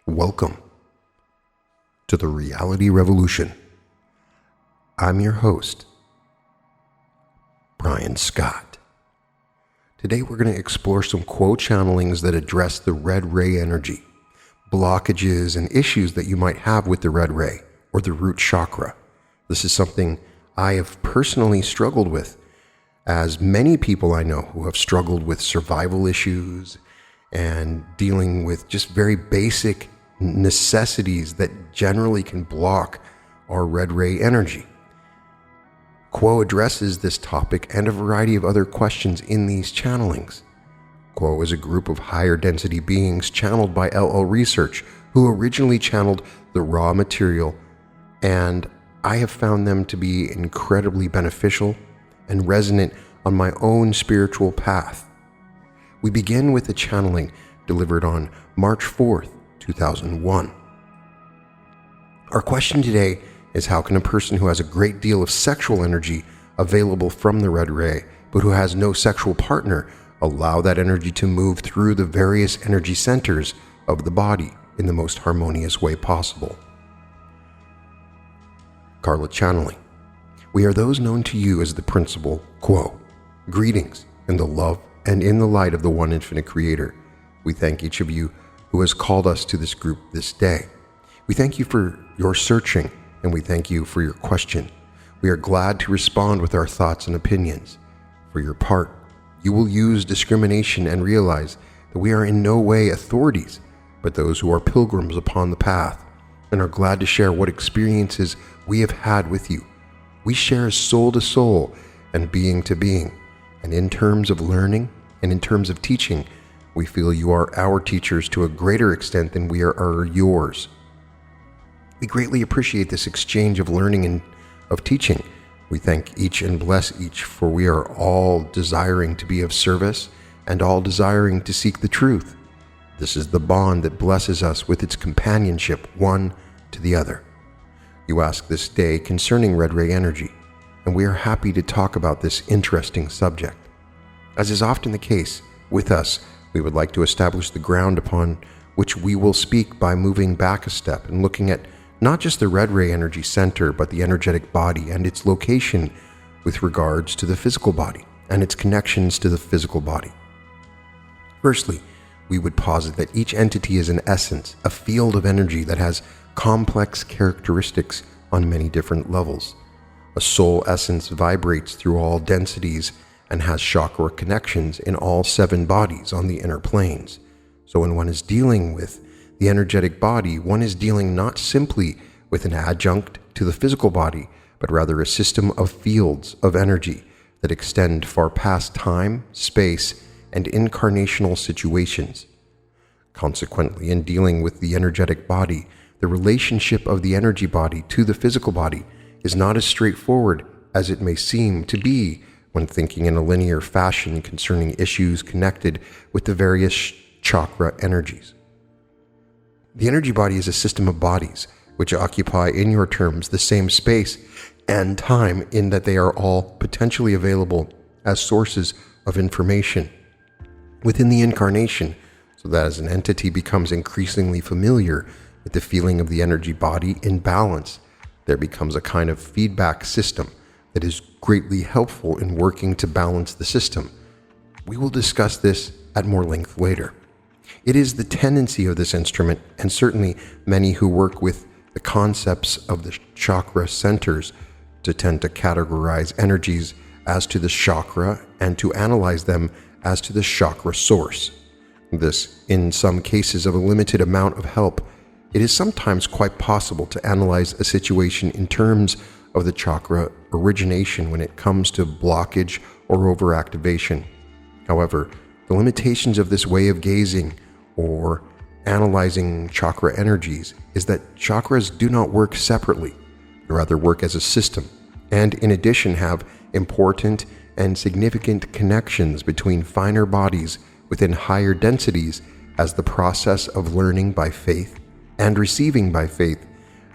Welcome to the Reality Revolution. I'm your host, Brian Scott. Today we're going to explore some quote channelings that address the red ray energy, blockages and issues that you might have with the red ray or the root chakra. This is something I have personally struggled with, as many people I know who have struggled with survival issues and dealing with just very basic necessities that generally can block our red ray energy. Quo addresses this topic and a variety of other questions in these channelings. Quo is a group of higher density beings channeled by LL Research, who originally channeled the raw material, and I have found them to be incredibly beneficial and resonant on my own spiritual path. We begin with a channeling delivered on March 4th, 2001. Our question today is, how can a person who has a great deal of sexual energy available from the red ray, but who has no sexual partner, allow that energy to move through the various energy centers of the body in the most harmonious way possible? Carla channeling. We are those known to you as the principal Quo. Greetings in the love and in the light of the one infinite creator. We thank each of you who has called us to this group this day. We thank you for your searching, and we thank you for your question. We are glad to respond with our thoughts and opinions. For your part, you will use discrimination and realize that we are in no way authorities, but those who are pilgrims upon the path, and are glad to share what experiences we have had with you. We share as soul to soul and being to being, and in terms of learning and in terms of teaching, we feel you are our teachers to a greater extent than we are yours. We greatly appreciate this exchange of learning and of teaching. We thank each and bless each, for we are all desiring to be of service and all desiring to seek the truth. This is the bond that blesses us with its companionship one to the other. You ask this day concerning red ray energy, and we are happy to talk about this interesting subject. As is often the case with us, we would like to establish the ground upon which we will speak by moving back a step and looking at not just the red ray energy center, but the energetic body and its location with regards to the physical body and its connections to the physical body. Firstly, we would posit that each entity is in essence a field of energy that has complex characteristics on many different levels. A soul essence vibrates through all densities and has chakra connections in all 7 bodies on the inner planes. So when one is dealing with the energetic body, one is dealing not simply with an adjunct to the physical body, but rather a system of fields of energy that extend far past time, space, and incarnational situations. Consequently, in dealing with the energetic body, the relationship of the energy body to the physical body is not as straightforward as it may seem to be when thinking in a linear fashion concerning issues connected with the various chakra energies. The energy body is a system of bodies which occupy, in your terms, the same space and time, in that they are all potentially available as sources of information within the incarnation, so that as an entity becomes increasingly familiar with the feeling of the energy body in balance, there becomes a kind of feedback system that is greatly helpful in working to balance the system. We will discuss this at more length later. It is the tendency of this instrument, and certainly many who work with the concepts of the chakra centers, to tend to categorize energies as to the chakra and to analyze them as to the chakra source. This, in some cases of a limited amount of help, it is sometimes quite possible to analyze a situation in terms of the chakra origination when it comes to blockage or overactivation. However, the limitations of this way of gazing or analyzing chakra energies is that chakras do not work separately, they rather work as a system, and in addition have important and significant connections between finer bodies within higher densities, as the process of learning by faith and receiving by faith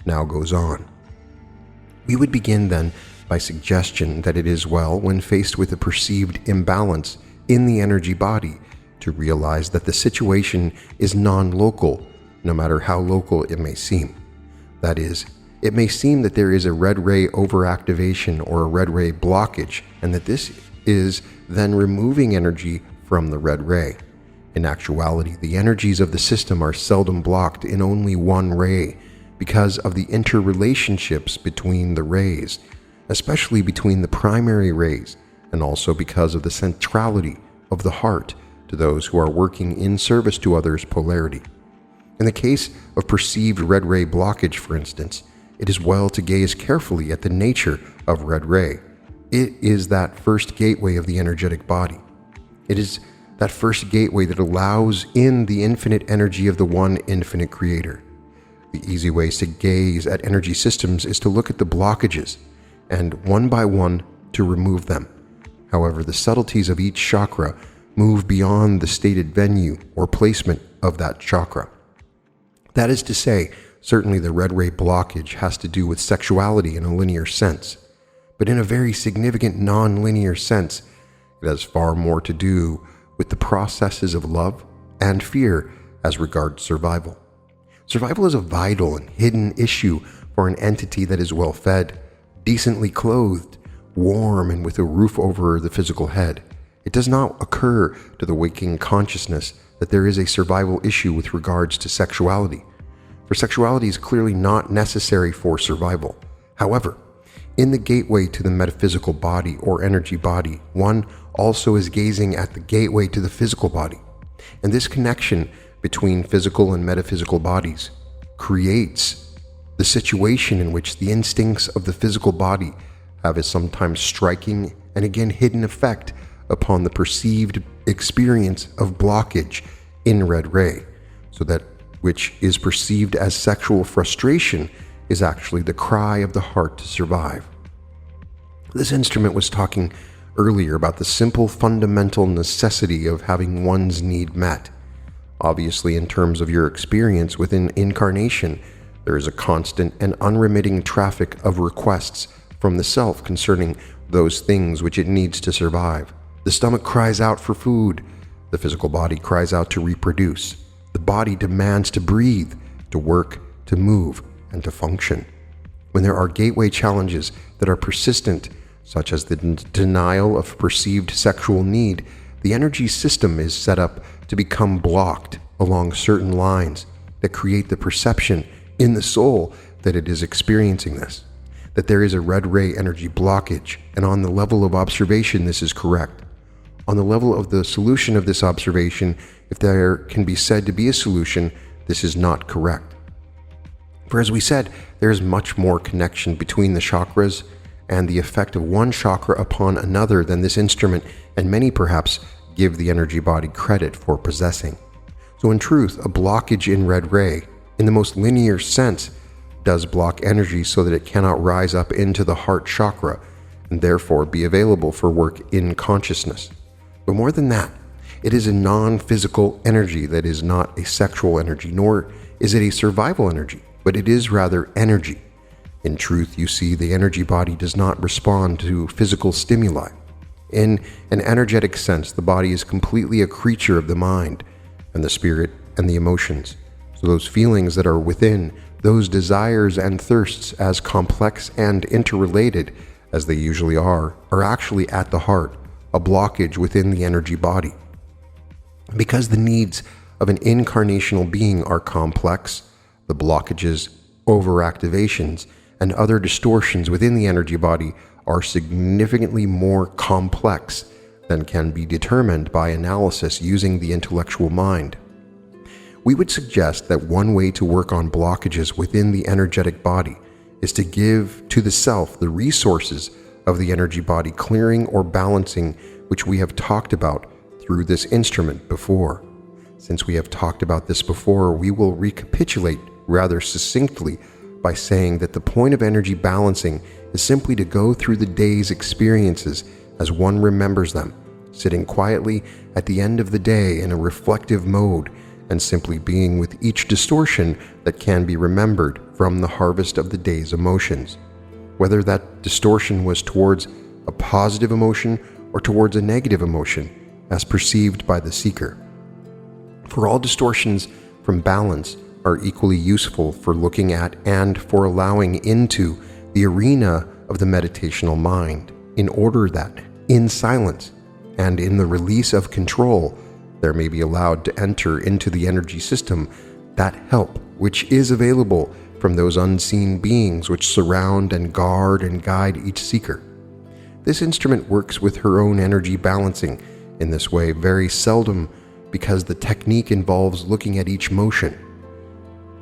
now goes on. We would begin then by suggestion that it is well, when faced with a perceived imbalance in the energy body, to realize that the situation is non-local, no matter how local it may seem. That is, it may seem that there is a red ray overactivation or a red ray blockage, and that this is then removing energy from the red ray. In actuality, the energies of the system are seldom blocked in only one ray because of the interrelationships between the rays, especially between the primary rays, and also because of the centrality of the heart to those who are working in service to others' polarity. In the case of perceived red ray blockage, for instance, it is well to gaze carefully at the nature of red ray. It is that first gateway of the energetic body. It is that first gateway that allows in the infinite energy of the one infinite creator. The easy ways to gaze at energy systems is to look at the blockages and one by one to remove them. However, the subtleties of each chakra move beyond the stated venue or placement of that chakra. That is to say, certainly the red ray blockage has to do with sexuality in a linear sense, but in a very significant non-linear sense, it has far more to do with the processes of love and fear as regards survival. Survival is a vital and hidden issue for an entity that is well fed, decently clothed, warm, and with a roof over the physical head. It does not occur to the waking consciousness that there is a survival issue with regards to sexuality, for sexuality is clearly not necessary for survival. However, in the gateway to the metaphysical body or energy body, one also is gazing at the gateway to the physical body, and this connection between physical and metaphysical bodies creates the situation in which the instincts of the physical body have a sometimes striking and again hidden effect upon the perceived experience of blockage in red ray, so that which is perceived as sexual frustration is actually the cry of the heart to survive. This instrument was talking earlier about the simple fundamental necessity of having one's need met. Obviously, in terms of your experience within incarnation, there is a constant and unremitting traffic of requests from the self concerning those things which it needs to survive. The stomach cries out for food. The physical body cries out to reproduce. The body demands to breathe, to work, to move, and to function. When there are gateway challenges that are persistent, such as the denial of perceived sexual need, the energy system is set up to become blocked along certain lines that create the perception in the soul that it is experiencing this, that there is a red ray energy blockage, and on the level of observation this is correct. On the level of the solution of this observation, if there can be said to be a solution, this is not correct. For as we said, there is much more connection between the chakras and the effect of one chakra upon another than this instrument, and many perhaps give the energy body credit for possessing. So in truth, a blockage in red ray, in the most linear sense, does block energy so that it cannot rise up into the heart chakra and therefore be available for work in consciousness. But more than that, it is a non-physical energy that is not a sexual energy, nor is it a survival energy, but it is rather energy. In truth, you see, the energy body does not respond to physical stimuli. In an energetic sense, the body is completely a creature of the mind and the spirit and the emotions. So those feelings that are within, those desires and thirsts, as complex and interrelated as they usually are actually at the heart, a blockage within the energy body. Because the needs of an incarnational being are complex, the blockages, overactivations, and other distortions within the energy body are significantly more complex than can be determined by analysis using the intellectual mind. We would suggest that one way to work on blockages within the energetic body is to give to the self the resources of the energy body clearing or balancing, which we have talked about through this instrument before. Since we have talked about this before, we will recapitulate rather succinctly by saying that the point of energy balancing is simply to go through the day's experiences as one remembers them, sitting quietly at the end of the day in a reflective mode and simply being with each distortion that can be remembered from the harvest of the day's emotions. whether that distortion was towards a positive emotion or towards a negative emotion as perceived by the seeker. For all distortions from balance are equally useful for looking at and for allowing into the arena of the meditational mind, in order that, in silence and in the release of control, there may be allowed to enter into the energy system that help which is available from those unseen beings which surround and guard and guide each seeker. This instrument works with her own energy balancing in this way very seldom, because the technique involves looking at each motion,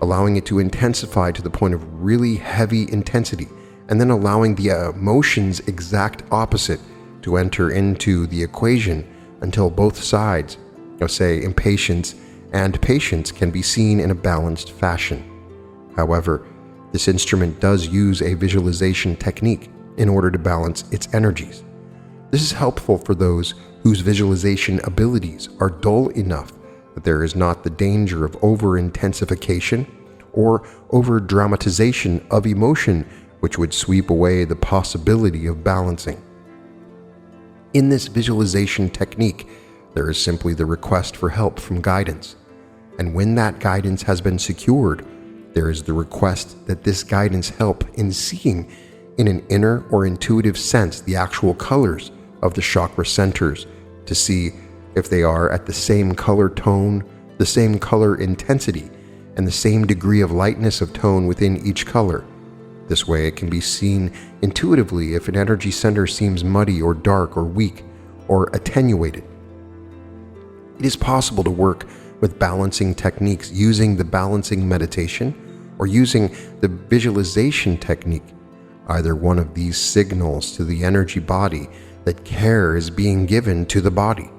allowing it to intensify to the point of really heavy intensity, and then allowing the emotion's exact opposite to enter into the equation until both sides, say impatience and patience, can be seen in a balanced fashion. However, this instrument does use a visualization technique in order to balance its energies. This is helpful for those whose visualization abilities are dull enough that there is not the danger of over-intensification or over-dramatization of emotion which would sweep away the possibility of balancing. In this visualization technique, there is simply the request for help from guidance, and when that guidance has been secured, there is the request that this guidance help in seeing in an inner or intuitive sense the actual colors of the chakra centers, to see if they are at the same color tone, the same color intensity, and the same degree of lightness of tone within each color. This way it can be seen intuitively if an energy center seems muddy or dark or weak or attenuated. It is possible to work with balancing techniques using the balancing meditation or using the visualization technique. Either one of these signals to the energy body that care is being given to the body,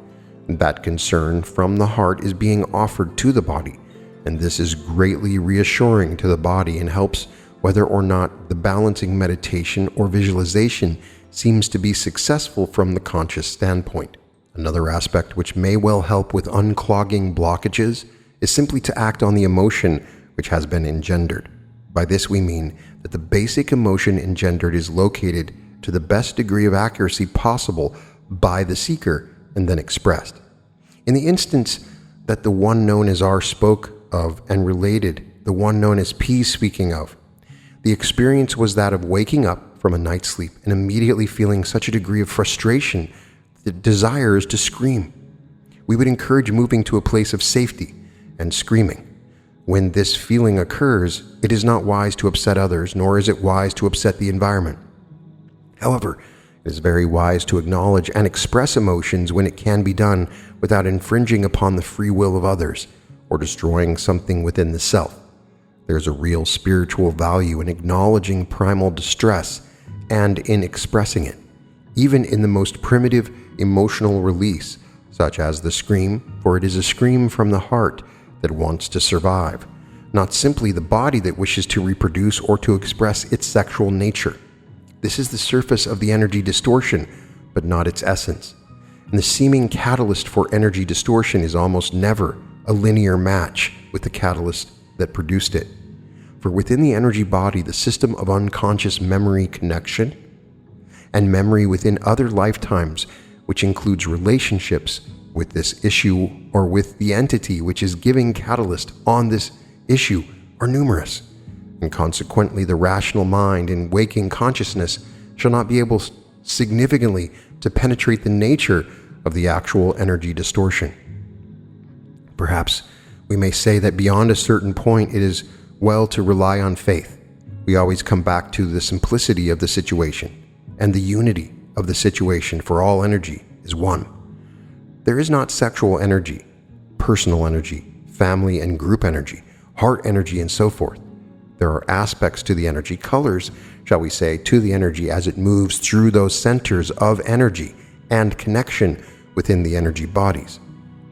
that concern from the heart is being offered to the body, and this is greatly reassuring to the body and helps whether or not the balancing meditation or visualization seems to be successful from the conscious standpoint. Another aspect which may well help with unclogging blockages is simply to act on the emotion which has been engendered. By this we mean that the basic emotion engendered is located to the best degree of accuracy possible by the seeker and then expressed. In the instance that the one known as R spoke of and related the one known as P speaking of, the experience was that of waking up from a night's sleep and immediately feeling such a degree of frustration that desires to scream. We would encourage moving to a place of safety and screaming. When this feeling occurs, it is not wise to upset others, nor is it wise to upset the environment. However, it is very wise to acknowledge and express emotions when it can be done without infringing upon the free will of others or destroying something within the self. There is a real spiritual value in acknowledging primal distress and in expressing it, even in the most primitive emotional release, such as the scream, for it is a scream from the heart that wants to survive, not simply the body that wishes to reproduce or to express its sexual nature. This is the surface of the energy distortion, but not its essence. And the seeming catalyst for energy distortion is almost never a linear match with the catalyst that produced it. For within the energy body, the system of unconscious memory connection and memory within other lifetimes, which includes relationships with this issue or with the entity which is giving catalyst on this issue, are numerous. And consequently, the rational mind in waking consciousness shall not be able significantly to penetrate the nature of the actual energy distortion. Perhaps we may say that beyond a certain point, it is well to rely on faith. We always come back to the simplicity of the situation and the unity of the situation, for all energy is one. There is not sexual energy, personal energy, family and group energy, heart energy, and so forth. There are aspects to the energy, colors, shall we say, to the energy as it moves through those centers of energy and connection within the energy bodies.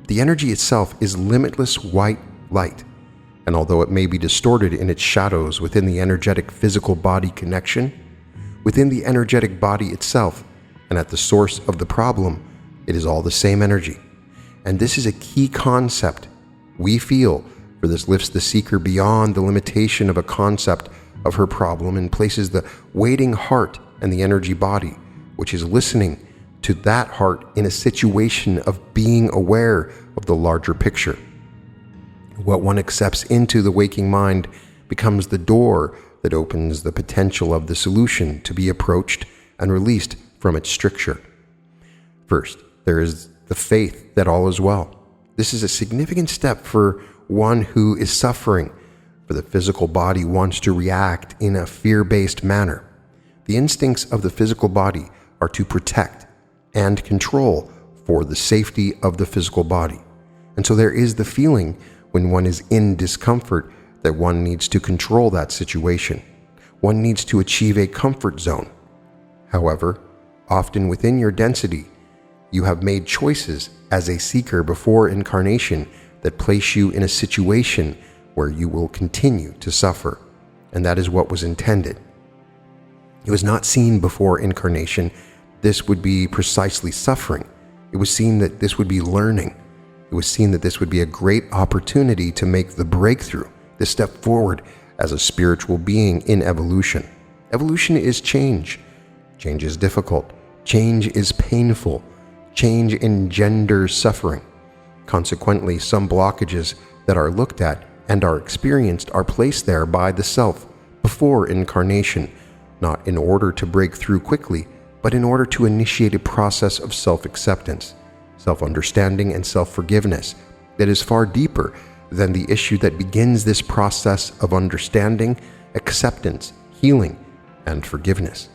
The energy itself is limitless white light, and although it may be distorted in its shadows within the energetic physical body connection, within the energetic body itself and at the source of the problem, it is all the same energy. And this is a key concept we feel, for this lifts the seeker beyond the limitation of a concept of her problem and places the waiting heart and the energy body, which is listening to that heart, in a situation of being aware of the larger picture. What one accepts into the waking mind becomes the door that opens the potential of the solution to be approached and released from its stricture. First, there is the faith that all is well. This is a significant step for one who is suffering, for the physical body wants to react in a fear-based manner. The instincts of the physical body are to protect and control for the safety of the physical body. And so there is the feeling when one is in discomfort that one needs to control that situation. One needs to achieve a comfort zone. However, often within your density, you have made choices as a seeker before incarnation that place you in a situation where you will continue to suffer. And that is what was intended. It was not seen before incarnation this would be precisely suffering. It was seen that this would be learning. It was seen that this would be a great opportunity to make the breakthrough, the step forward as a spiritual being in evolution. Evolution is change. Change is difficult. Change is painful. Change engenders suffering. Consequently, some blockages that are looked at and are experienced are placed there by the self before incarnation, not in order to break through quickly, but in order to initiate a process of self-acceptance, self-understanding, and self-forgiveness that is far deeper than the issue that begins this process of understanding, acceptance, healing, and forgiveness.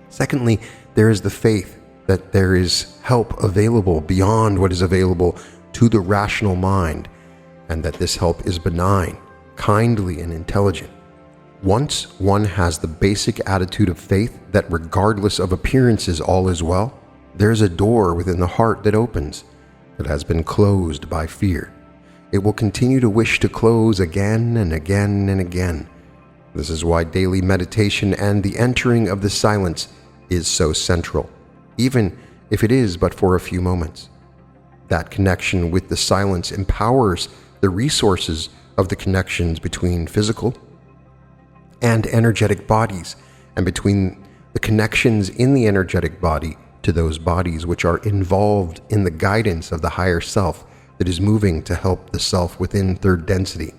Secondly, there is the faith that there is help available beyond what is available to the rational mind, and that this help is benign, kindly, and intelligent. Once one has the basic attitude of faith that regardless of appearances all is well, there is a door within the heart that opens, that has been closed by fear. It will continue to wish to close again and again and again. This is why daily meditation and the entering of the silence is so central, even if it is but for a few moments. That connection with the silence empowers the resources of the connections between physical and energetic bodies, and between the connections in the energetic body to those bodies which are involved in the guidance of the higher self that is moving to help the self within third density.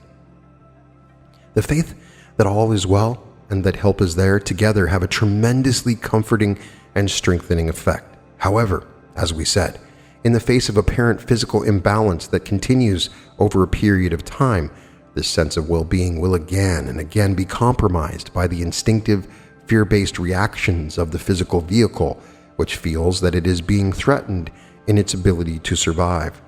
The faith that all is well and that help is there together have a tremendously comforting and strengthening effect. However, as we said, in the face of apparent physical imbalance that continues over a period of time, this sense of well-being will again and again be compromised by the instinctive, fear-based reactions of the physical vehicle, which feels that it is being threatened in its ability to survive.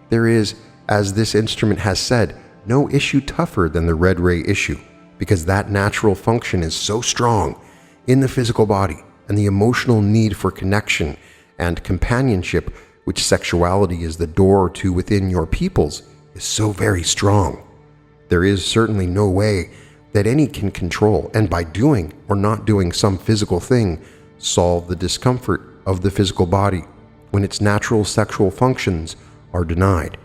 There is, as this instrument has said, no issue tougher than the red ray issue, because that natural function is so strong in the physical body, and the emotional need for connection and companionship, which sexuality is the door to within your peoples, is so very strong. There is certainly no way that any can control, and by doing or not doing some physical thing, solve the discomfort of the physical body when its natural sexual functions are denied.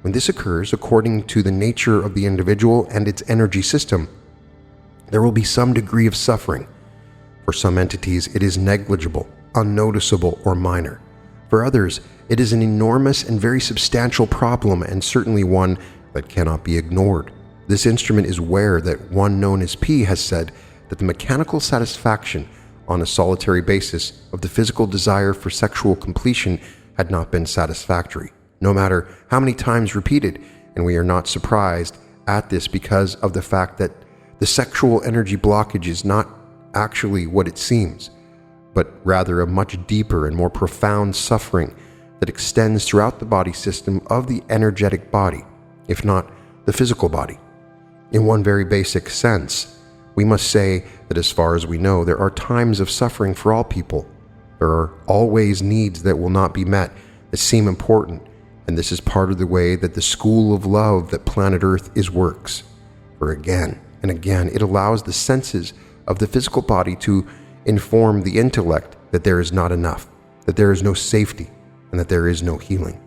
When this occurs, according to the nature of the individual and its energy system, there will be some degree of suffering. For some entities, it is negligible, unnoticeable, or minor. For others, it is an enormous and very substantial problem, and certainly one that cannot be ignored. This instrument is aware that one known as P has said that the mechanical satisfaction on a solitary basis of the physical desire for sexual completion had not been satisfactory, no matter how many times repeated, and we are not surprised at this because of the fact that the sexual energy blockage is not actually what it seems, but rather a much deeper and more profound suffering that extends throughout the body system of the energetic body, if not the physical body. In one very basic sense, we must say that as far as we know, there are times of suffering for all people. There are always needs that will not be met that seem important, and this is part of the way that the school of love that planet Earth is works. For again and again, it allows the senses of the physical body to inform the intellect that there is not enough, that there is no safety, and that there is no healing.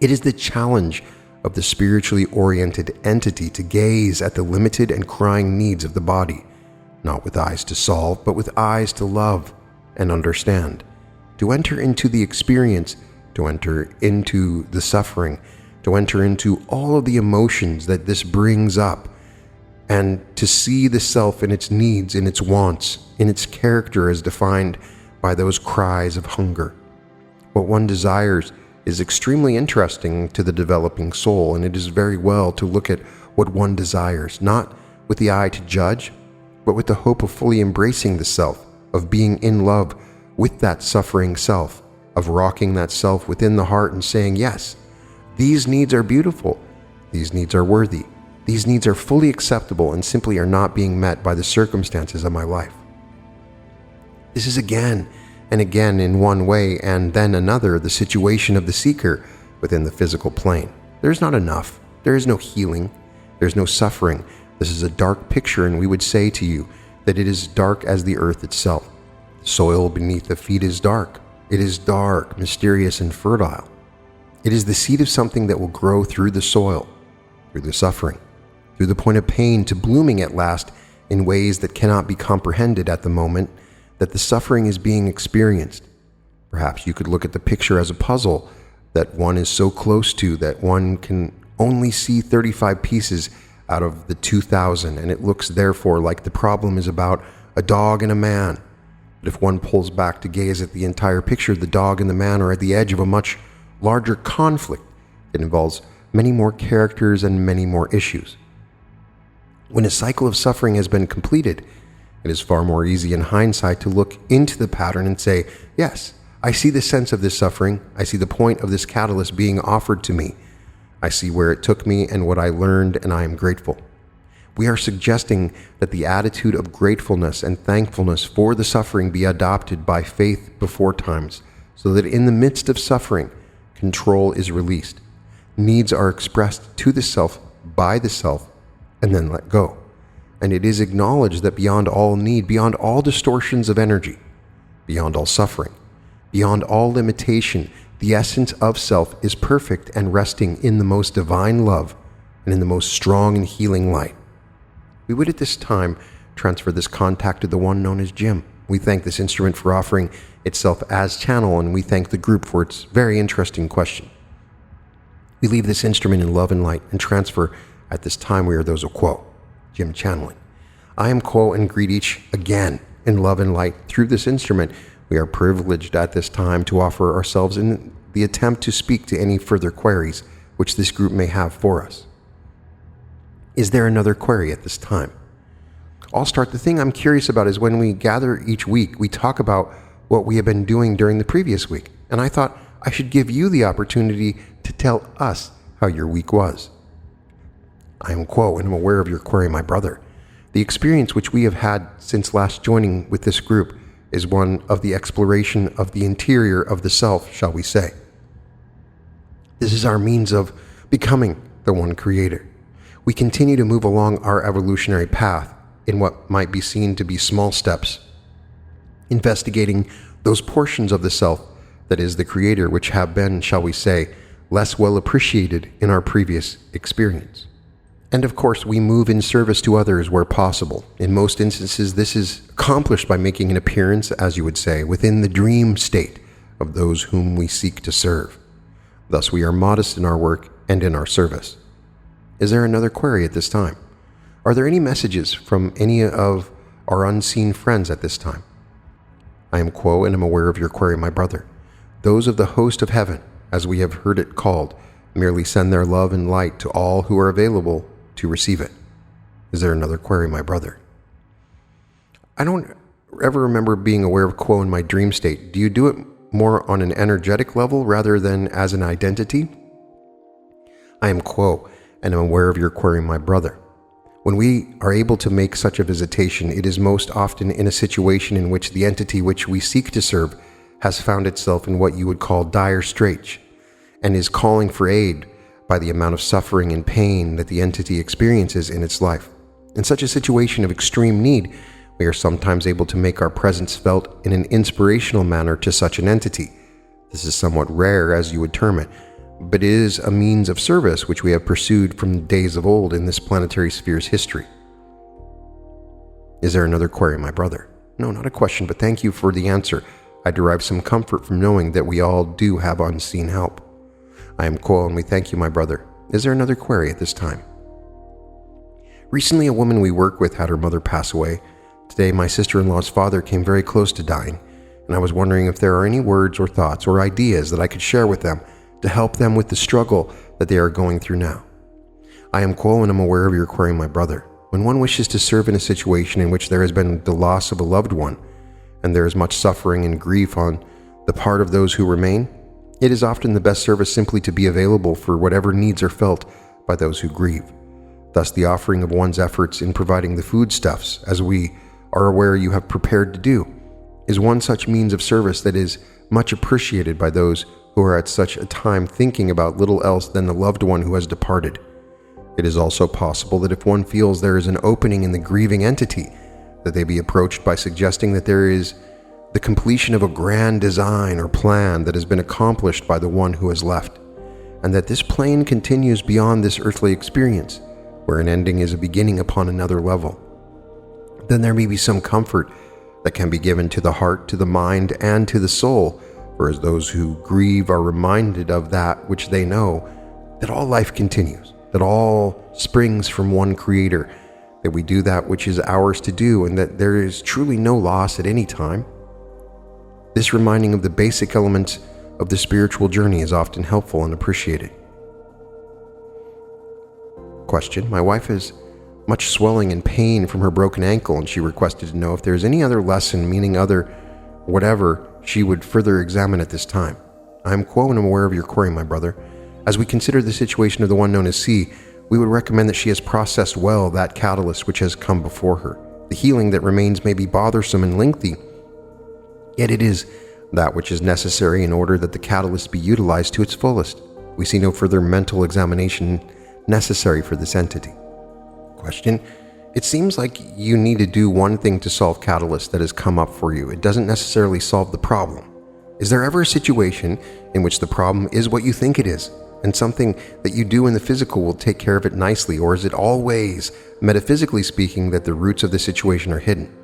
It is the challenge of the spiritually oriented entity to gaze at the limited and crying needs of the body, not with eyes to solve, but with eyes to love and understand, to enter into the experience, to enter into the suffering, to enter into all of the emotions that this brings up, and to see the self in its needs, in its wants, in its character as defined by those cries of hunger. What one desires is extremely interesting to the developing soul, and it is very well to look at what one desires, not with the eye to judge, but with the hope of fully embracing the self, of being in love with that suffering self, of rocking that self within the heart and saying, yes, these needs are beautiful, these needs are worthy, these needs are fully acceptable and simply are not being met by the circumstances of my life. This is again and again in one way and then another the situation of the seeker within the physical plane. There's not enough. There is no healing. There's no suffering. This is a dark picture, and we would say to you that it is dark as the earth itself. The soil beneath the feet is dark. It is dark, mysterious, and fertile. It is the seed of something that will grow through the soil, through the suffering, through the point of pain, to blooming at last in ways that cannot be comprehended at the moment that the suffering is being experienced. Perhaps you could look at the picture as a puzzle that one is so close to that one can only see 35 pieces out of the 2,000, and it looks therefore like the problem is about a dog and a man. But if one pulls back to gaze at the entire picture, the dog and the man are at the edge of a much larger conflict that involves many more characters and many more issues. When a cycle of suffering has been completed, it is far more easy in hindsight to look into the pattern and say, yes, I see the sense of this suffering. I see the point of this catalyst being offered to me. I see where it took me and what I learned, and I am grateful. We are suggesting that the attitude of gratefulness and thankfulness for the suffering be adopted by faith before times, so that in the midst of suffering, control is released. Needs are expressed to the self by the self, and then let go. And it is acknowledged that beyond all need, beyond all distortions of energy, beyond all suffering, beyond all limitation, the essence of self is perfect and resting in the most divine love and in the most strong and healing light. We would at this time transfer this contact to the one known as Jim. We thank this instrument for offering itself as channel, and we thank the group for its very interesting question. We leave this instrument in love and light and transfer at this time we are those of Quo, Jim channeling. I am Quo and greet each again in love and light through this instrument. We are privileged at this time to offer ourselves in the attempt to speak to any further queries which this group may have for us. Is there another query at this time? I'll start. The thing I'm curious about is when we gather each week, we talk about what we have been doing during the previous week. And I thought I should give you the opportunity to tell us how your week was. I am Quo and am aware of your query, my brother. The experience which we have had since last joining with this group is one of the exploration of the interior of the self, shall we say. This is our means of becoming the one creator. We continue to move along our evolutionary path in what might be seen to be small steps, investigating those portions of the self that is the creator which have been, shall we say, less well appreciated in our previous experience. And of course, we move in service to others where possible. In most instances, this is accomplished by making an appearance, as you would say, within the dream state of those whom we seek to serve. Thus, we are modest in our work and in our service. Is there another query at this time? Are there any messages from any of our unseen friends at this time? I am Quo and am aware of your query, my brother. Those of the host of heaven, as we have heard it called, merely send their love and light to all who are available to receive it. Is there another query, my brother? I don't ever remember being aware of Quo in my dream state. Do you do it more on an energetic level rather than as an identity? I am Quo and am aware of your query, my brother. When we are able to make such a visitation, it is most often in a situation in which the entity which we seek to serve has found itself in what you would call dire straits and is calling for aid by the amount of suffering and pain that the entity experiences in its life. In such a situation of extreme need, we are sometimes able to make our presence felt in an inspirational manner to such an entity. This is somewhat rare, as you would term it, but it is a means of service which we have pursued from the days of old in this planetary sphere's history. Is there another query, my brother? No, not a question, but thank you for the answer. I derive some comfort from knowing that we all do have unseen help. I am Quo, and we thank you, my brother. Is there another query at this time? Recently, a woman we work with had her mother pass away. Today, my sister-in-law's father came very close to dying, and I was wondering if there are any words or thoughts or ideas that I could share with them to help them with the struggle that they are going through now. I am Quo, and I'm aware of your query, my brother. When one wishes to serve in a situation in which there has been the loss of a loved one, and there is much suffering and grief on the part of those who remain, it is often the best service simply to be available for whatever needs are felt by those who grieve. Thus, the offering of one's efforts in providing the foodstuffs, as we are aware you have prepared to do, is one such means of service that is much appreciated by those who are at such a time thinking about little else than the loved one who has departed. It is also possible that if one feels there is an opening in the grieving entity, that they be approached by suggesting that there is the completion of a grand design or plan that has been accomplished by the one who has left, and that this plane continues beyond this earthly experience, where an ending is a beginning upon another level. Then there may be some comfort that can be given to the heart, to the mind, and to the soul, for as those who grieve are reminded of that which they know, that all life continues, that all springs from one Creator, that we do that which is ours to do, and that there is truly no loss at any time. This reminding of the basic elements of the spiritual journey is often helpful and appreciated. Question: my wife has much swelling and pain from her broken ankle, and she requested to know if there is any other lesson, meaning other whatever, she would further examine at this time. I am Quo, and am aware of your query, my brother. As we consider the situation of the one known as C, we would recommend that she has processed well that catalyst which has come before her. The healing that remains may be bothersome and lengthy, yet it is that which is necessary in order that the catalyst be utilized to its fullest. We see no further mental examination necessary for this entity. Question: it seems like you need to do one thing to solve catalyst that has come up for you. It doesn't necessarily solve the problem. Is there ever a situation in which the problem is what you think it is, and something that you do in the physical will take care of it nicely, or is it always, metaphysically speaking, that the roots of the situation are hidden?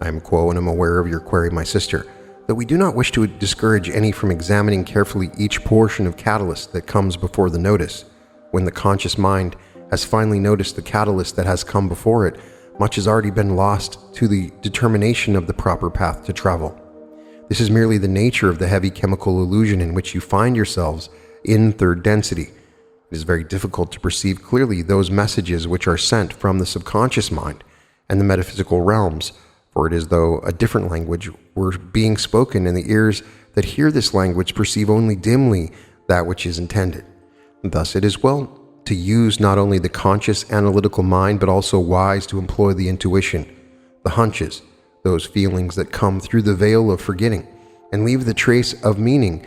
I am Quo, and am aware of your query, my sister, that we do not wish to discourage any from examining carefully each portion of catalyst that comes before the notice. When the conscious mind has finally noticed the catalyst that has come before it, much has already been lost to the determination of the proper path to travel. This is merely the nature of the heavy chemical illusion in which you find yourselves in third density. It is very difficult to perceive clearly those messages which are sent from the subconscious mind and the metaphysical realms, for it is though a different language were being spoken, and the ears that hear this language perceive only dimly that which is intended. Thus it is well to use not only the conscious analytical mind, but also wise to employ the intuition, the hunches, those feelings that come through the veil of forgetting and leave the trace of meaning.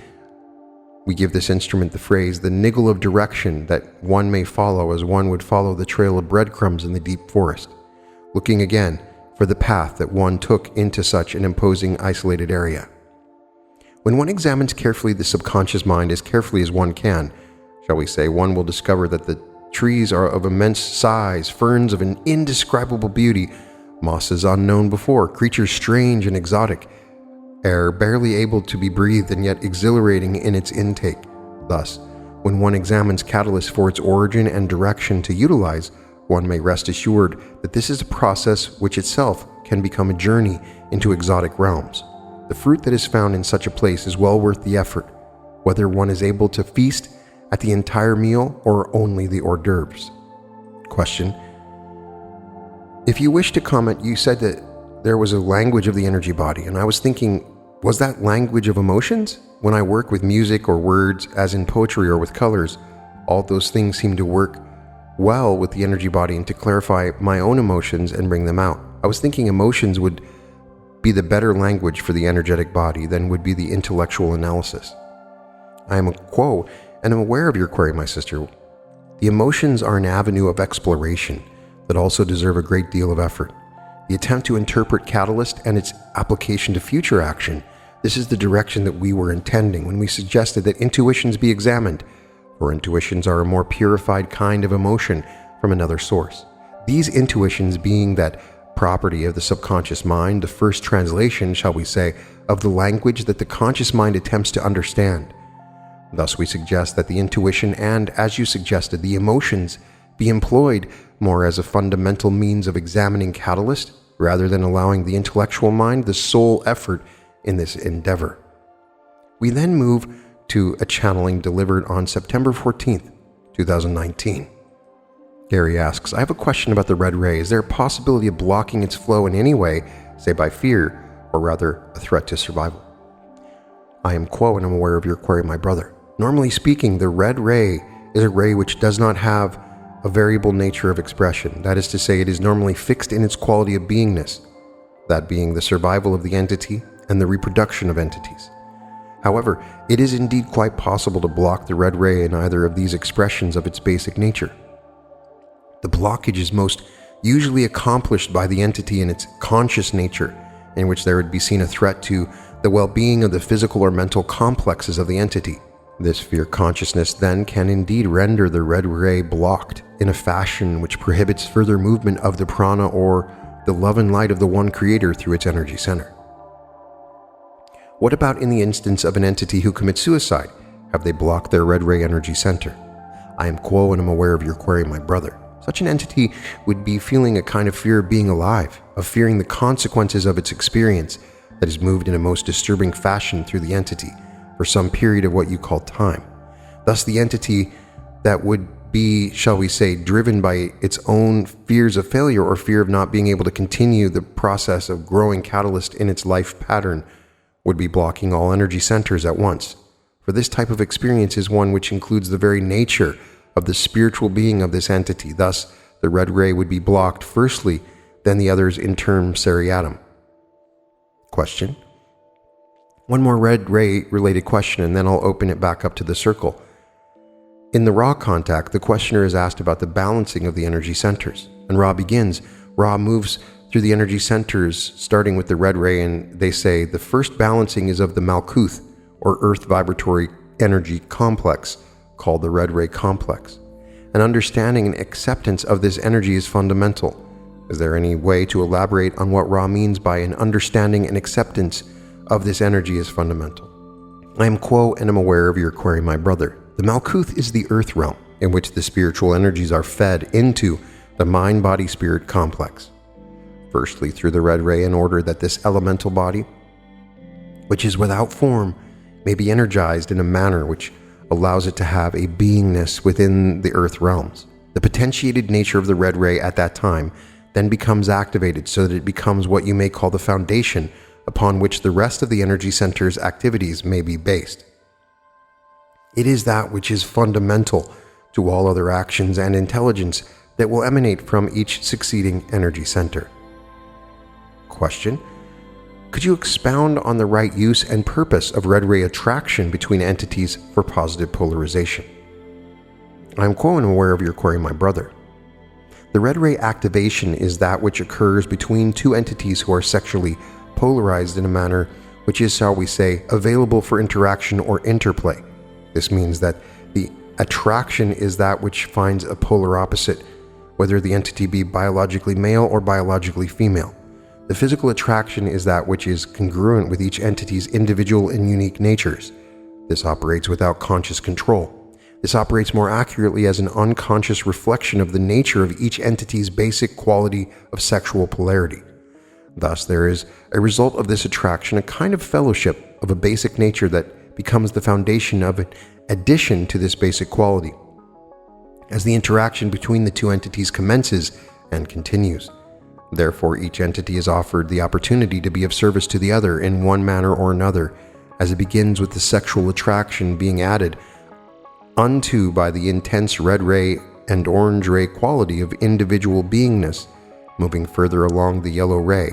We give this instrument the phrase, the niggle of direction that one may follow as one would follow the trail of breadcrumbs in the deep forest, looking again for the path that one took into such an imposing isolated area. When one examines carefully the subconscious mind as carefully as one can, shall we say, one will discover that the trees are of immense size, ferns of an indescribable beauty, mosses unknown before, creatures strange and exotic, air barely able to be breathed and yet exhilarating in its intake. Thus, when one examines catalyst for its origin and direction to utilize, one may rest assured that this is a process which itself can become a journey into exotic realms. The fruit that is found in such a place is well worth the effort, whether one is able to feast at the entire meal or only the hors d'oeuvres. Question: if you wish to comment, you said that there was a language of the energy body, and I was thinking, was that language of emotions? When I work with music or words, as in poetry or with colors, all those things seem to work well with the energy body and to clarify my own emotions and bring them out. I was thinking emotions would be the better language for the energetic body than would be the intellectual analysis. I am a Quo, and am aware of your query, my sister. The emotions are an avenue of exploration that also deserve a great deal of effort. The attempt to interpret catalyst and its application to future action, this is the direction that we were intending when we suggested that intuitions be examined, Or intuitions are a more purified kind of emotion from another source. These intuitions being that property of the subconscious mind, the first translation, shall we say, of the language that the conscious mind attempts to understand. Thus we suggest that the intuition and, as you suggested, the emotions be employed more as a fundamental means of examining catalyst rather than allowing the intellectual mind the sole effort in this endeavor. We then move to a channeling delivered on September 14th, 2019. Gary asks, I have a question about the red ray. Is there a possibility of blocking its flow in any way, say by fear, or rather a threat to survival? I am Quo and I'm aware of your query, my brother. Normally speaking, the red ray is a ray which does not have a variable nature of expression. That is to say, it is normally fixed in its quality of beingness, that being the survival of the entity and the reproduction of entities. However, it is indeed quite possible to block the red ray in either of these expressions of its basic nature. The blockage is most usually accomplished by the entity in its conscious nature, in which there would be seen a threat to the well-being of the physical or mental complexes of the entity. This fear consciousness then can indeed render the red ray blocked in a fashion which prohibits further movement of the prana or the love and light of the one creator through its energy center. What about in the instance of an entity who commits suicide? Have they blocked their red ray energy center? I am Quo and am aware of your query, my brother. Such an entity would be feeling a kind of fear of being alive, of fearing the consequences of its experience that is moved in a most disturbing fashion through the entity for some period of what you call time. Thus the entity that would be, shall we say, driven by its own fears of failure or fear of not being able to continue the process of growing catalyst in its life pattern would be blocking all energy centers at once. For this type of experience is one which includes the very nature of the spiritual being of this entity. Thus, the red ray would be blocked firstly, then the others in term seriatim. Question. One more red ray related question and then I'll open it back up to the circle. In the Ra contact, the questioner is asked about the balancing of the energy centers. And Ra begins. Ra moves through the energy centers starting with the red ray, and they say the first balancing is of the Malkuth, or earth vibratory energy complex, called the red ray complex. An understanding and acceptance of this energy is fundamental. Is there any way to elaborate on what Ra means by an understanding and acceptance of this energy is fundamental? I am Quo and am aware of your query, my brother. The Malkuth is the earth realm in which the spiritual energies are fed into the mind-body-spirit complex. Firstly, through the red ray, in order that this elemental body, which is without form, may be energized in a manner which allows it to have a beingness within the earth realms. The potentiated nature of the red ray at that time then becomes activated so that it becomes what you may call the foundation upon which the rest of the energy center's activities may be based. It is that which is fundamental to all other actions and intelligence that will emanate from each succeeding energy center. Question. Could you expound on the right use and purpose of red ray attraction between entities for positive polarization? I am Quo and aware of your query, my brother. The red ray activation is that which occurs between two entities who are sexually polarized in a manner which is, shall we say, available for interaction or interplay. This means that the attraction is that which finds a polar opposite, whether the entity be biologically male or biologically female. The physical attraction is that which is congruent with each entity's individual and unique natures. This operates without conscious control. This operates more accurately as an unconscious reflection of the nature of each entity's basic quality of sexual polarity. Thus, there is a result of this attraction, a kind of fellowship of a basic nature that becomes the foundation of an addition to this basic quality, as the interaction between the two entities commences and continues. Therefore, each entity is offered the opportunity to be of service to the other in one manner or another, as it begins with the sexual attraction being added unto by the intense red ray and orange ray quality of individual beingness, moving further along the yellow ray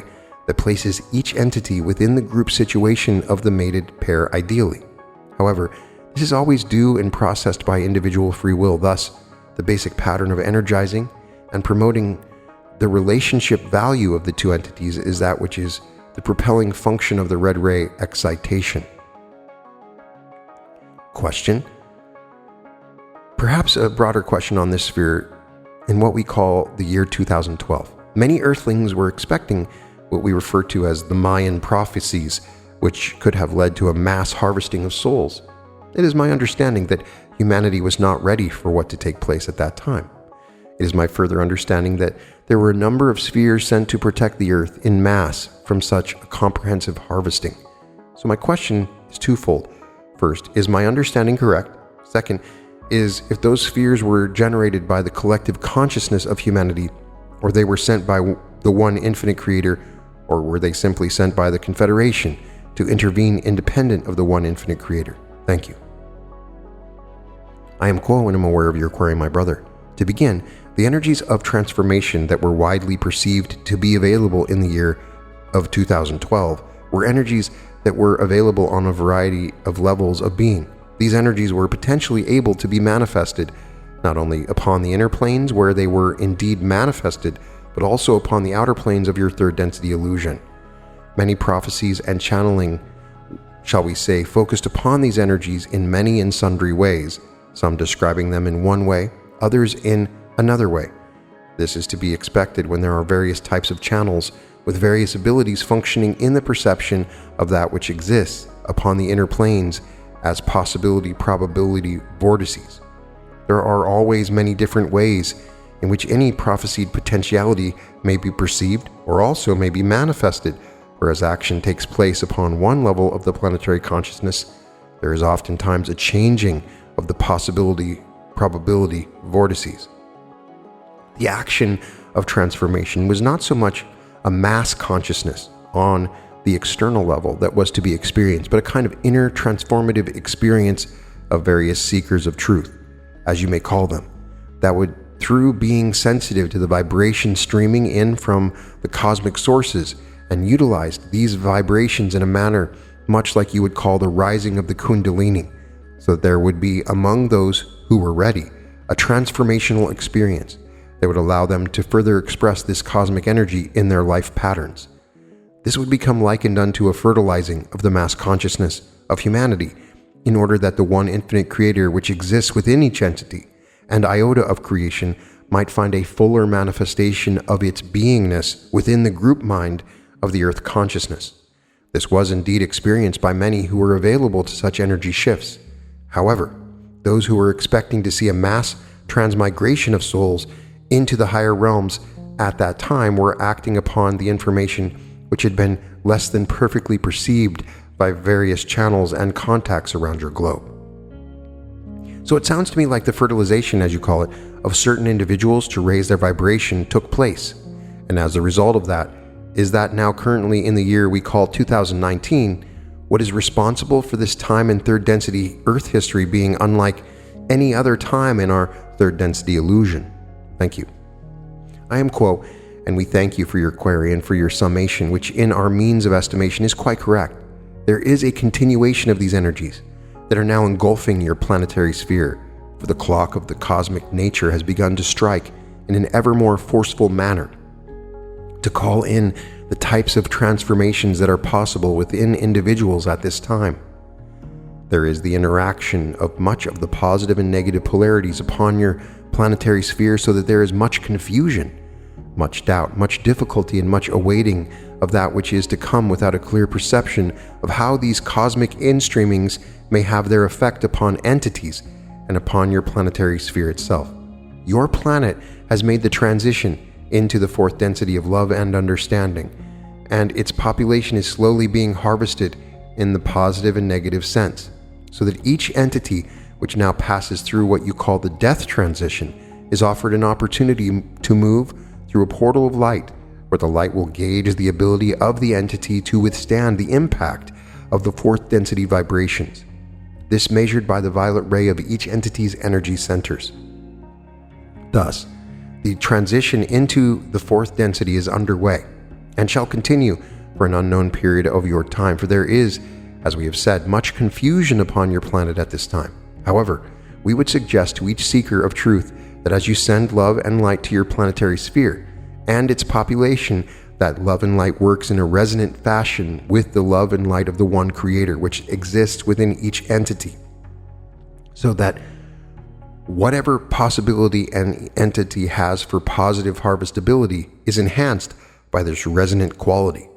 that places each entity within the group situation of the mated pair ideally. However, this is always due and processed by individual free will. Thus, the basic pattern of energizing and promoting the relationship value of the two entities is that which is the propelling function of the red ray excitation. Question. Perhaps a broader question on this sphere in what we call the year 2012. Many Earthlings were expecting what we refer to as the Mayan prophecies, which could have led to a mass harvesting of souls. It is my understanding that humanity was not ready for what to take place at that time. It is my further understanding that there were a number of spheres sent to protect the earth in mass from such a comprehensive harvesting. So my question is twofold. First, is my understanding correct? Second, is if those spheres were generated by the collective consciousness of humanity, or they were sent by the one infinite creator, or were they simply sent by the Confederation to intervene independent of the one infinite creator? Thank you. I am Quo and am aware of your query, my brother. To begin, the energies of transformation that were widely perceived to be available in the year of 2012 were energies that were available on a variety of levels of being. These energies were potentially able to be manifested not only upon the inner planes where they were indeed manifested, but also upon the outer planes of your third density illusion. Many prophecies and channeling, shall we say, focused upon these energies in many and sundry ways, some describing them in one way, others in another way. This is to be expected when there are various types of channels with various abilities functioning in the perception of that which exists upon the inner planes as possibility-probability vortices. There are always many different ways in which any prophesied potentiality may be perceived or also may be manifested, whereas action takes place upon one level of the planetary consciousness. There is oftentimes a changing of the possibility-probability vortices. The action of transformation was not so much a mass consciousness on the external level that was to be experienced, but a kind of inner transformative experience of various seekers of truth, as you may call them, that would, through being sensitive to the vibration streaming in from the cosmic sources, and utilized these vibrations in a manner much like you would call the rising of the Kundalini, so that there would be among those who were ready a transformational experience that would allow them to further express this cosmic energy in their life patterns. This would become likened unto a fertilizing of the mass consciousness of humanity, in order that the one infinite creator which exists within each entity and iota of creation might find a fuller manifestation of its beingness within the group mind of the earth consciousness. This was indeed experienced by many who were available to such energy shifts. However, those who were expecting to see a mass transmigration of souls into the higher realms at that time were acting upon the information which had been less than perfectly perceived by various channels and contacts around your globe. So it sounds to me like the fertilization, as you call it, of certain individuals to raise their vibration took place. And as a result of that, is that now currently in the year we call 2019, what is responsible for this time in third density Earth history being unlike any other time in our third density illusion? Thank you. I am Quo, and we thank you for your query and for your summation, which in our means of estimation is quite correct. There is a continuation of these energies that are now engulfing your planetary sphere, for the clock of the cosmic nature has begun to strike in an ever more forceful manner to call in the types of transformations that are possible within individuals at this time. There is the interaction of much of the positive and negative polarities upon your planetary sphere, so that there is much confusion, much doubt, much difficulty, and much awaiting of that which is to come without a clear perception of how these cosmic instreamings may have their effect upon entities and upon your planetary sphere itself. Your planet has made the transition into the fourth density of love and understanding, and its population is slowly being harvested in the positive and negative sense, so that each entity which now passes through what you call the death transition is offered an opportunity to move through a portal of light, where the light will gauge the ability of the entity to withstand the impact of the fourth density vibrations. This measured by the violet ray of each entity's energy centers. Thus, the transition into the fourth density is underway and shall continue for an unknown period of your time, for there is, as we have said, much confusion upon your planet at this time. However, we would suggest to each seeker of truth that as you send love and light to your planetary sphere and its population, that love and light works in a resonant fashion with the love and light of the one creator which exists within each entity, so that whatever possibility an entity has for positive harvestability is enhanced by this resonant quality.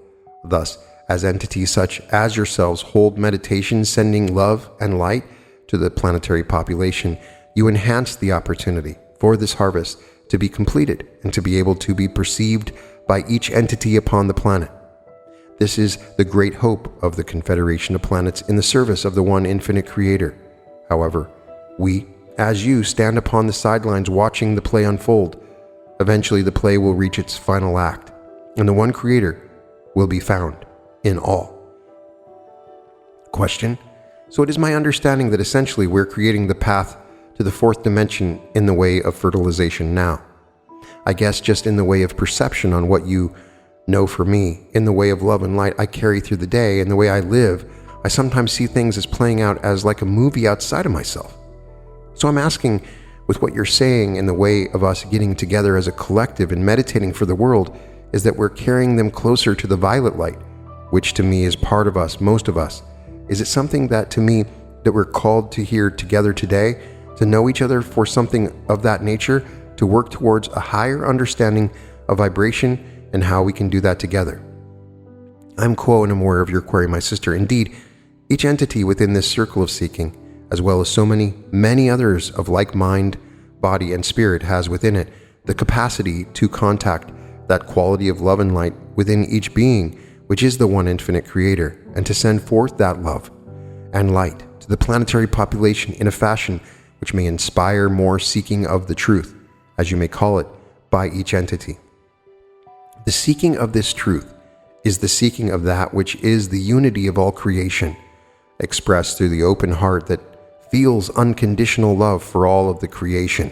Thus, as entities such as yourselves hold meditation sending love and light to the planetary population, you enhance the opportunity for this harvest to be completed and to be able to be perceived by each entity upon the planet. This is the great hope of the Confederation of Planets in the service of the one infinite Creator. However, we, as you, stand upon the sidelines watching the play unfold. Eventually the play will reach its final act, and the one Creator will be found in all. Question: so it is my understanding that essentially we're creating the path to the fourth dimension in the way of fertilization now. I guess just in the way of perception on what you know for me, in the way of love and light I carry through the day, and the way I live, I sometimes see things as playing out as like a movie outside of myself. So I'm asking, with what you're saying in the way of us getting together as a collective and meditating for the world, is that we're carrying them closer to the violet light, which to me is part of us, most of us. Is it something that to me that we're called to here together today, to know each other for something of that nature, to work towards a higher understanding of vibration and how we can do that together? I'm Quo and I'm aware of your query, my sister. Indeed, each entity within this circle of seeking, as well as so many others of like mind, body, and spirit, has within it the capacity to contact that quality of love and light within each being, which is the one infinite Creator, and to send forth that love and light to the planetary population in a fashion which may inspire more seeking of the truth, as you may call it, by each entity. The seeking of this truth is the seeking of that which is the unity of all creation, expressed through the open heart that feels unconditional love for all of the creation.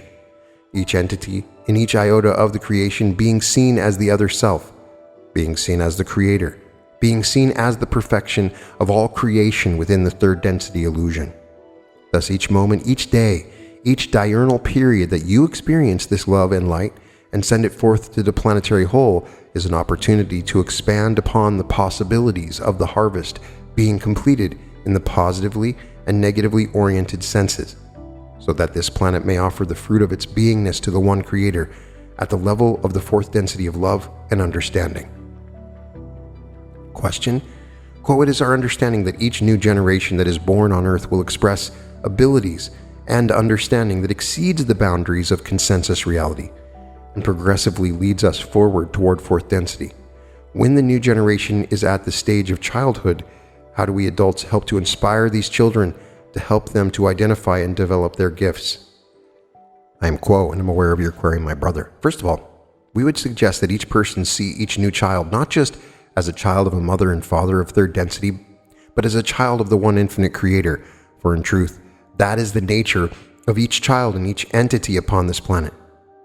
Each entity in each iota of the creation being seen as the other self, being seen as the Creator, being seen as the perfection of all creation within the third density illusion. Thus each moment, each day, each diurnal period that you experience this love and light and send it forth to the planetary whole is an opportunity to expand upon the possibilities of the harvest being completed in the positively and negatively oriented senses, so that this planet may offer the fruit of its beingness to the one Creator at the level of the fourth density of love and understanding. Question: it is our understanding that each new generation that is born on Earth will express abilities and understanding that exceeds the boundaries of consensus reality and progressively leads us forward toward fourth density. When the new generation is at the stage of childhood, how do we adults help to inspire these children to help them to identify and develop their gifts? I am Quo, and I'm aware of your query, my brother. First of all, we would suggest that each person see each new child not just as a child of a mother and father of third density, but as a child of the one infinite Creator, for in truth, that is the nature of each child and each entity upon this planet.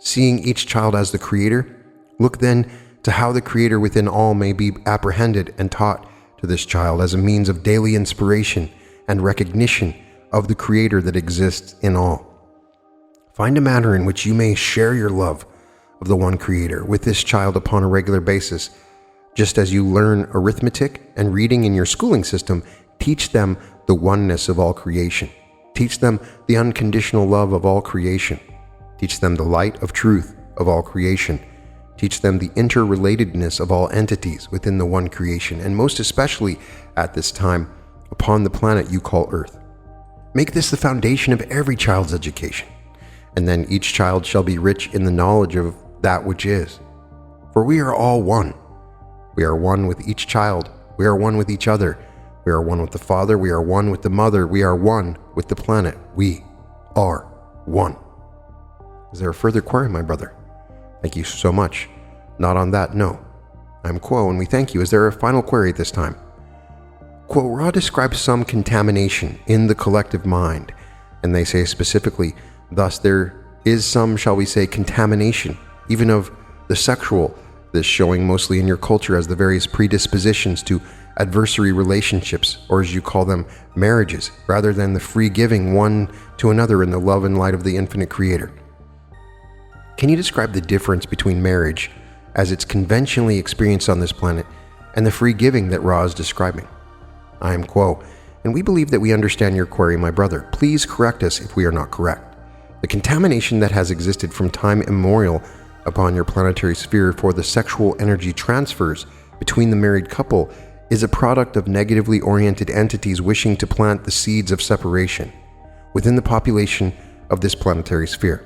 Seeing each child as the Creator, look then to how the Creator within all may be apprehended and taught to this child as a means of daily inspiration and recognition of the Creator that exists in all. Find a manner in which you may share your love of the one Creator with this child upon a regular basis. Just as you learn arithmetic and reading in your schooling system, teach them the oneness of all creation. Teach them the unconditional love of all creation. Teach them the light of truth of all creation. Teach them the interrelatedness of all entities within the one creation, and most especially at this time upon the planet you call Earth. Make this the foundation of every child's education, and then each child shall be rich in the knowledge of that which is. For we are all one. We are one with each child. We are one with each other. We are one with the Father. We are one with the Mother. We are one with the planet. We are one. Is there a further query, my brother? Thank you so much. Not on that, no. I'm Quo, and we thank you. Is there a final query at this time? Quo, Ra describes some contamination in the collective mind, and they say specifically, thus there is some, shall we say, contamination, even of the sexual, this showing mostly in your culture as the various predispositions to adversary relationships, or as you call them, marriages, rather than the free giving one to another in the love and light of the infinite Creator. Can you describe the difference between marriage, as it's conventionally experienced on this planet, and the free giving that Ra is describing? I am Quo, and we believe that we understand your query, my brother. Please correct us if we are not correct. The contamination that has existed from time immemorial upon your planetary sphere for the sexual energy transfers between the married couple is a product of negatively oriented entities wishing to plant the seeds of separation within the population of this planetary sphere.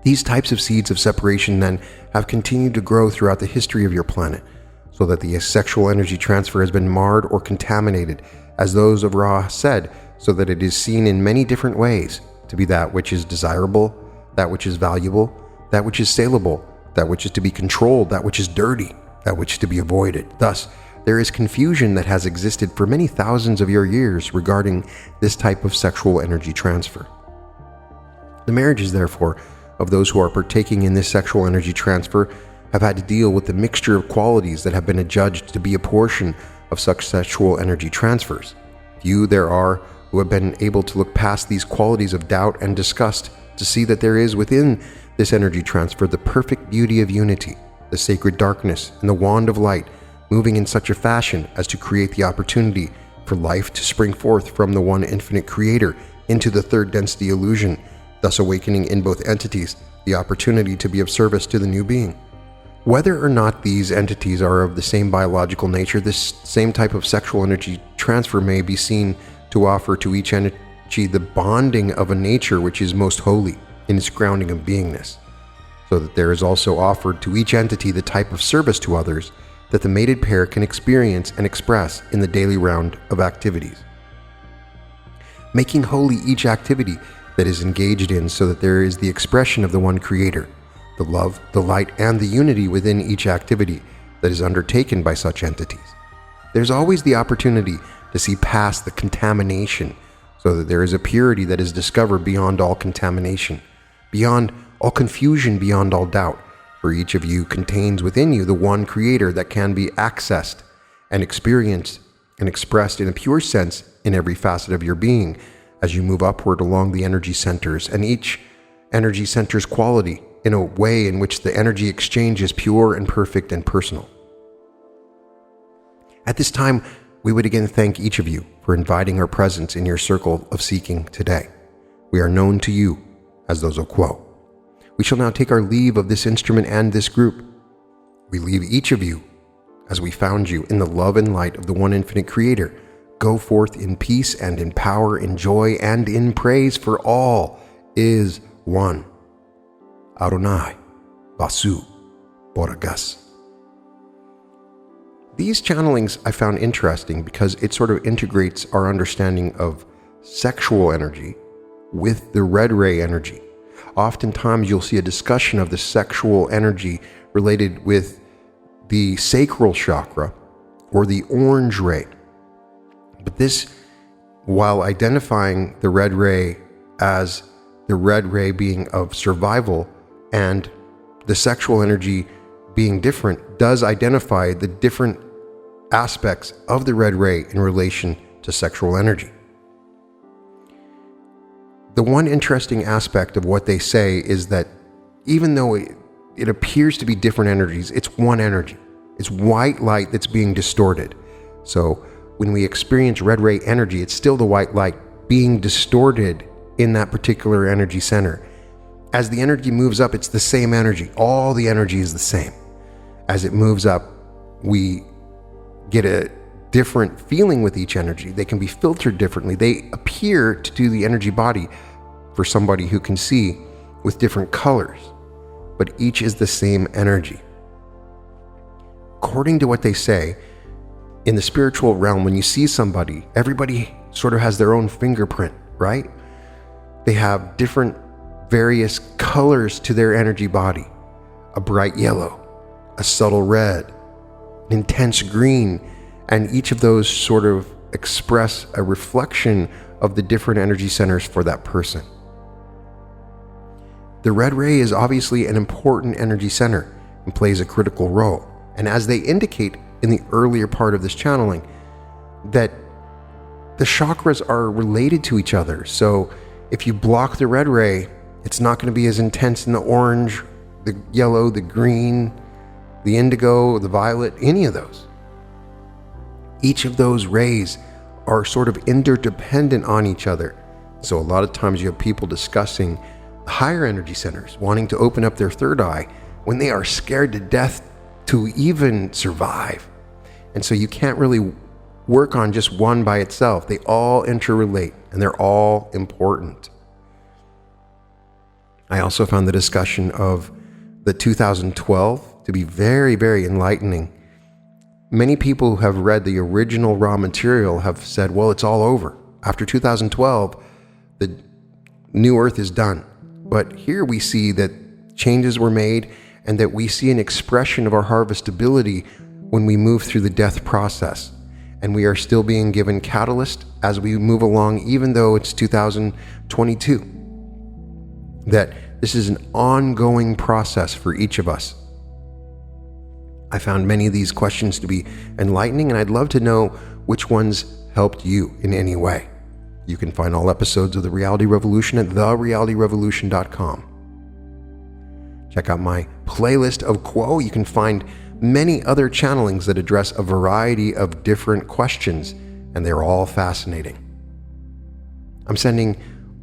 These types of seeds of separation then have continued to grow throughout the history of your planet, so that the sexual energy transfer has been marred or contaminated, as those of Ra said, so that it is seen in many different ways to be that which is desirable, that which is valuable, that which is saleable, that which is to be controlled, that which is dirty, that which is to be avoided. Thus, there is confusion that has existed for many thousands of your years regarding this type of sexual energy transfer. The marriages, therefore, of those who are partaking in this sexual energy transfer have had to deal with the mixture of qualities that have been adjudged to be a portion of such sexual energy transfers. Few there are who have been able to look past these qualities of doubt and disgust to see that there is within this energy transfer the perfect beauty of unity, the sacred darkness, and the wand of light, moving in such a fashion as to create the opportunity for life to spring forth from the one infinite creator into the third density illusion, thus awakening in both entities the opportunity to be of service to the new being. Whether or not these entities are of the same biological nature, this same type of sexual energy transfer may be seen to offer to each energy the bonding of a nature which is most holy in its grounding of beingness, so that there is also offered to each entity the type of service to others that the mated pair can experience and express in the daily round of activities, making holy each activity that is engaged in, so that there is the expression of the one creator, the love, the light, and the unity within each activity that is undertaken by such entities. There's always the opportunity to see past the contamination, so that there is a purity that is discovered beyond all contamination, beyond all confusion, beyond all doubt, for each of you contains within you the one creator that can be accessed and experienced and expressed in a pure sense in every facet of your being as you move upward along the energy centers, and each energy center's quality in a way in which the energy exchange is pure and perfect and personal. At this time, we would again thank each of you for inviting our presence in your circle of seeking today. We are known to you as those of Quo. We shall now take our leave of this instrument and this group. We leave each of you as we found you in the love and light of the one infinite creator. Go forth in peace and in power, in joy and in praise, for all is one. Adonai, Basu, Boragas. These channelings I found interesting because it sort of integrates our understanding of sexual energy with the red ray energy. Oftentimes you'll see a discussion of the sexual energy related with the sacral chakra or the orange ray. But this, while identifying the red ray as the red ray being of survival and the sexual energy being different, does identify the different aspects of the red ray in relation to sexual energy. The one interesting aspect of what they say is that even though it appears to be different energies, it's one energy. It's white light that's being distorted. So when we experience red ray energy, it's still the white light being distorted in that particular energy center. As the energy moves up, it's the same energy. All the energy is the same. As it moves up, we get a different feeling with each energy. They can be filtered differently. They appear to do the energy body for somebody who can see with different colors, but each is the same energy. According to what they say, in the spiritual realm, when you see somebody, everybody sort of has their own fingerprint, right? They have different various colors to their energy body. A bright yellow, a subtle red, an intense green, and each of those sort of express a reflection of the different energy centers for that person. The red ray is obviously an important energy center and plays a critical role. And as they indicate in the earlier part of this channeling, that the chakras are related to each other. So if you block the red ray, it's not going to be as intense in the orange, the yellow, the green, the indigo, the violet, any of those. Each of those rays are sort of interdependent on each other So a lot of times you have people discussing higher energy centers, wanting to open up their third eye when they are scared to death to even survive. And so you can't really work on just one by itself. They all interrelate and they're all important. I also found the discussion of the 2012 to be very, very enlightening. Many people who have read the original raw material have said, well, it's all over. After 2012, the new earth is done. But here we see that changes were made and that we see an expression of our harvestability when we move through the death process. And we are still being given catalyst as we move along, even though it's 2022. That this is an ongoing process for each of us. I found many of these questions to be enlightening, and I'd love to know which ones helped you in any way. You can find all episodes of The Reality Revolution at therealityrevolution.com. Check out my playlist of Quo. You can find many other channelings that address a variety of different questions, and they're all fascinating. I'm sending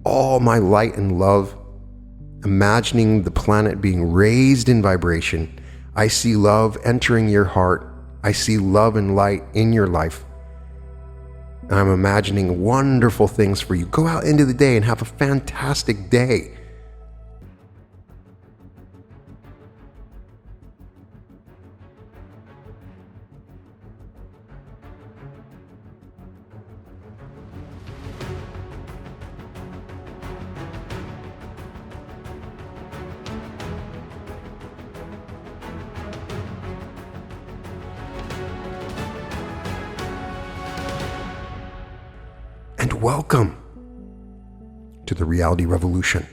all my light and love, imagining the planet being raised in vibration. I see love entering your heart. I see love and light in your life. And I'm imagining wonderful things for you. Go out into the day and have a fantastic day. And welcome to the Reality Revolution.